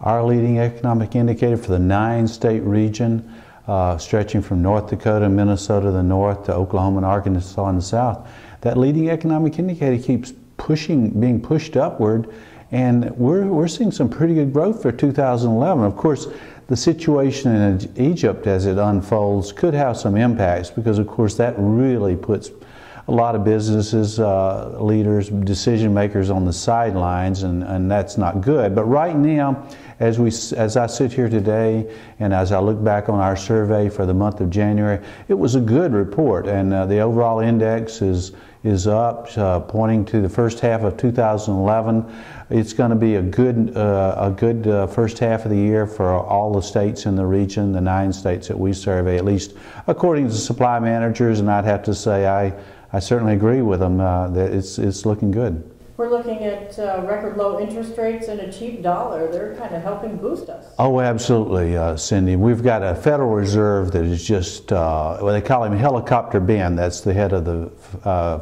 Our leading economic indicator for the 9-state region, stretching from North Dakota, Minnesota to the north to Oklahoma and Arkansas in the south, that leading economic indicator keeps being pushed upward, and we're seeing some pretty good growth for 2011. Of course, the situation in Egypt as it unfolds could have some impacts because, of course, that really puts a lot of businesses, leaders, decision makers on the sidelines, and that's not good. But right now, as I sit here today and as I look back on our survey for the month of January, it was a good report, and the overall index is up, pointing to the first half of 2011. It's going to be a good first half of the year for all the states in the region, the 9 states that we survey, at least according to supply managers, and I'd have to say I certainly agree with them that it's looking good. We're looking at record low interest rates and a cheap dollar. They're kind of helping boost us. Oh, absolutely, Cindy. We've got a Federal Reserve that is just, well, they call him Helicopter Ben. That's the head of the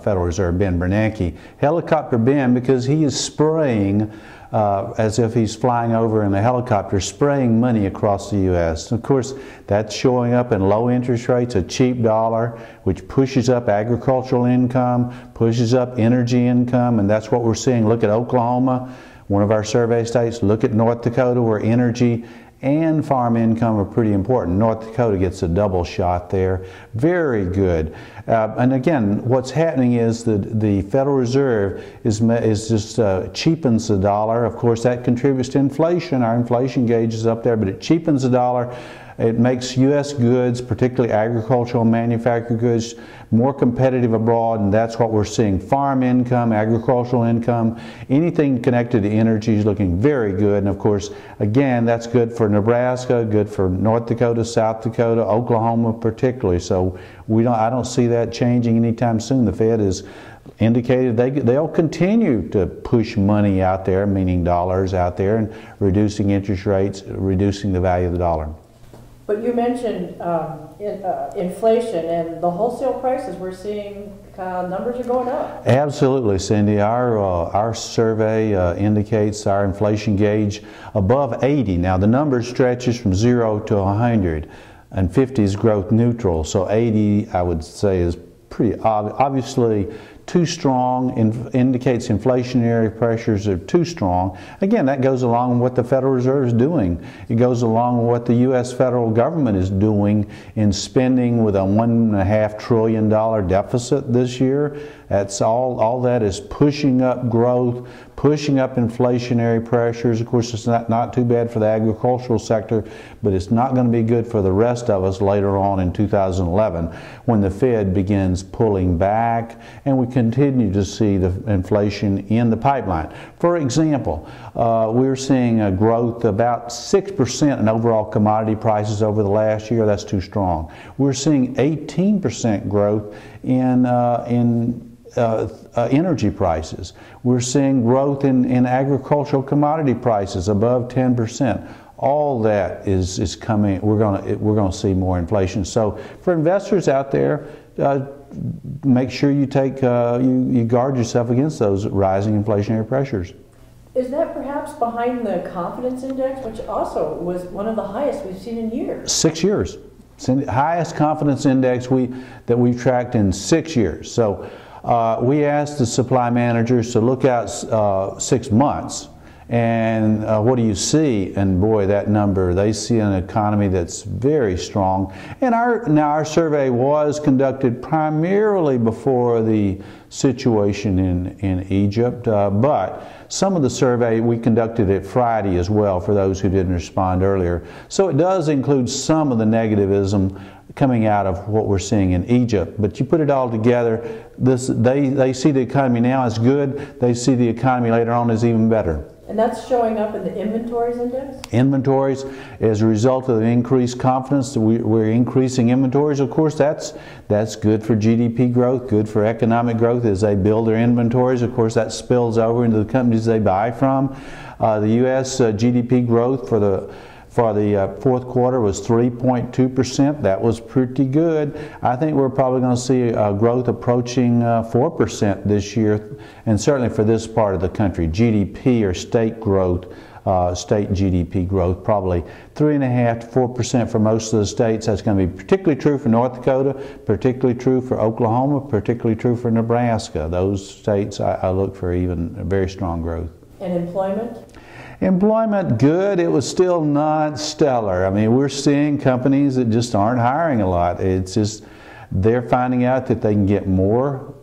Federal Reserve, Ben Bernanke. Helicopter Ben, because he is spraying as if he's flying over in a helicopter, spraying money across the U.S. Of course, that's showing up in low interest rates, a cheap dollar, which pushes up agricultural income, pushes up energy income, and that's what we're seeing. Look at Oklahoma, one of our survey states. Look at North Dakota, where energy and farm income are pretty important. North Dakota gets a double shot there. Very good. And again, what's happening is the Federal Reserve is just cheapens the dollar. Of course, that contributes to inflation. Our inflation gauge is up there, but it cheapens the dollar. It makes U.S. goods, particularly agricultural and manufactured goods, more competitive abroad, and that's what we're seeing. Farm income, agricultural income, anything connected to energy is looking very good. And of course, again, that's good for Nebraska, good for North Dakota, South Dakota, Oklahoma particularly. So I don't see that changing anytime soon. The Fed has indicated they'll continue to push money out there, meaning dollars out there, and reducing interest rates, reducing the value of the dollar. But you mentioned inflation and the wholesale prices. We're seeing numbers are going up. Absolutely, Cindy. Our survey indicates our inflation gauge above 80. Now the number stretches from 0 to 100, and 50 is growth neutral. So 80, I would say, is pretty obviously too strong, indicates inflationary pressures are too strong. Again, that goes along with what the Federal Reserve is doing. It goes along with what the U.S. federal government is doing in spending with a $1.5 trillion deficit this year. That's all that is pushing up growth, pushing up inflationary pressures. Of course, it's not too bad for the agricultural sector, but it's not going to be good for the rest of us later on in 2011 when the Fed begins pulling back and we continue to see the inflation in the pipeline. For example, we're seeing a growth about 6% in overall commodity prices over the last year. That's too strong. We're seeing 18% growth in energy prices. We're seeing growth in agricultural commodity prices above 10%. All that is coming. We're going to see more inflation. So for investors out there, make sure you guard yourself against those rising inflationary pressures. Is that perhaps behind the confidence index, which also was one of the highest we've seen in years? 6 years. It's the highest confidence index that we've tracked in 6 years. So we asked the supply managers to look out 6 months, and what do you see? And boy, that number, they see an economy that's very strong. And our survey was conducted primarily before the situation in Egypt, but some of the survey we conducted it Friday as well for those who didn't respond earlier. So it does include some of the negativism coming out of what we're seeing in Egypt. But you put it all together, they see the economy now as good, they see the economy later on as even better. And that's showing up in the inventories index? Inventories, as a result of the increased confidence, we're increasing inventories. Of course, that's good for GDP growth, good for economic growth as they build their inventories. Of course, that spills over into the companies they buy from. The U.S. GDP growth for the fourth quarter was 3.2%. That was pretty good. I think we're probably going to see growth approaching 4% this year, and certainly for this part of the country. GDP or state growth state GDP growth, probably 3.5% to 4% for most of the states. That's going to be particularly true for North Dakota, particularly true for Oklahoma, particularly true for Nebraska. Those states I look for even very strong growth. And employment? Employment, good. It was still not stellar. I mean, we're seeing companies that just aren't hiring a lot. It's just they're finding out that they can get more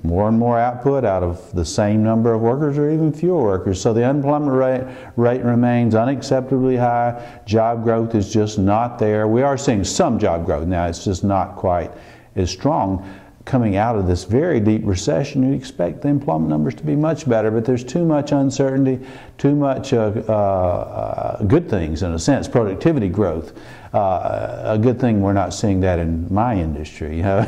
and more output out of the same number of workers or even fewer workers. So the unemployment rate remains unacceptably high. Job growth is just not there. We are seeing some job growth now. It's just not quite as strong. Coming out of this very deep recession, you expect the employment numbers to be much better, but there's too much uncertainty, too much good things in a sense, productivity growth. A good thing we're not seeing that in my industry. Or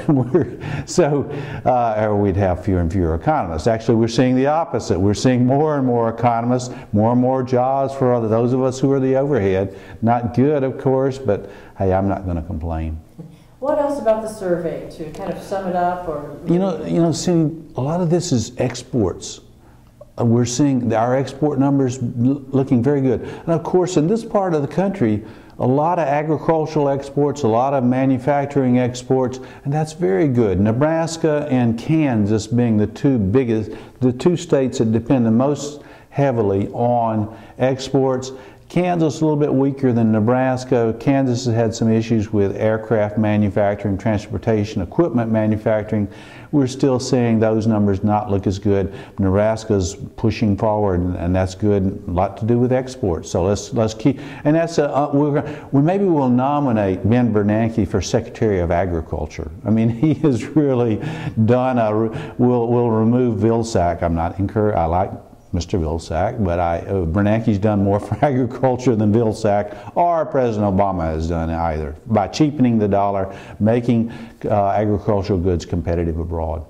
we'd have fewer and fewer economists. Actually, we're seeing the opposite. We're seeing more and more economists, more and more jobs for those of us who are the overhead. Not good, of course, but hey, I'm not going to complain. What else about the survey to kind of sum it up? Or Cindy, a lot of this is exports. We're seeing our export numbers looking very good. And of course, in this part of the country, a lot of agricultural exports, a lot of manufacturing exports, and that's very good. Nebraska and Kansas being the two states that depend the most heavily on exports. Kansas a little bit weaker than Nebraska. Kansas has had some issues with aircraft manufacturing, transportation, equipment manufacturing. We're still seeing those numbers not look as good. Nebraska's pushing forward, and that's good. A lot to do with exports. So let's keep. And that's maybe we'll nominate Ben Bernanke for Secretary of Agriculture. I mean, he has really done we'll remove Vilsack. I like Mr. Vilsack, but Bernanke's done more for agriculture than Vilsack or President Obama has done either, by cheapening the dollar, making agricultural goods competitive abroad.